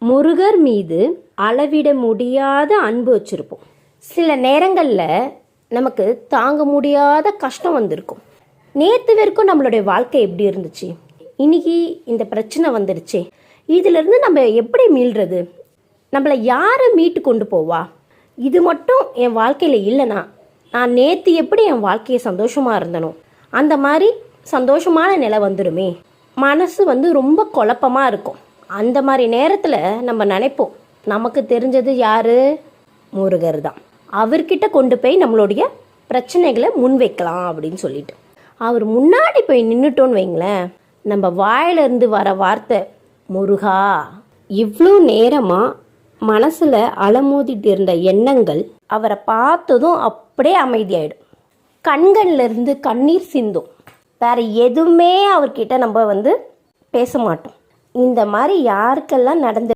முருகர் மீது அளவிட முடியாத அன்பு வச்சுருப்போம். சில நேரங்களில் நமக்கு தாங்க முடியாத கஷ்டம் வந்திருக்கும். நேற்று வரைக்கும் நம்மளுடைய வாழ்க்கை எப்படி இருந்துச்சு, இன்னைக்கு இந்த பிரச்சனை வந்துடுச்சே, இதிலிருந்து நம்ம எப்படி மீள்றது, நம்மளை யாரை மீட்டு கொண்டு போவா, இது மட்டும் என் வாழ்க்கையில் இல்லைனா நான் நேற்று எப்படி என் வாழ்க்கையை சந்தோஷமாக இருந்தனோ அந்த மாதிரி சந்தோஷமான நிலை வந்துடுமே. மனசு ரொம்ப குழப்பமாக இருக்கும். அந்த மாதிரி நேரத்தில் நம்ம நினைப்போம், நமக்கு தெரிஞ்சது யார், முருகர் தான், அவர்கிட்ட கொண்டு போய் நம்மளுடைய பிரச்சனைகளை முன் வைக்கலாம் அப்படின்னு சொல்லிட்டு அவர் முன்னாடி போய் நின்றுட்டோன்னு வைங்களேன், நம்ம வாயிலிருந்து வர வார்த்தை முருகா. இவ்வளோ நேரமாக மனசில் அலமோதிட்டு இருந்த எண்ணங்கள் அவரை பார்த்ததும் அப்படியே அமைதியாயிடும். கண்கள்லேருந்து கண்ணீர் சிந்தும். வேற எதுவுமே அவர்கிட்ட நம்ம பேச மாட்டோம். இந்த மாதிரி யாருக்கெல்லாம் நடந்து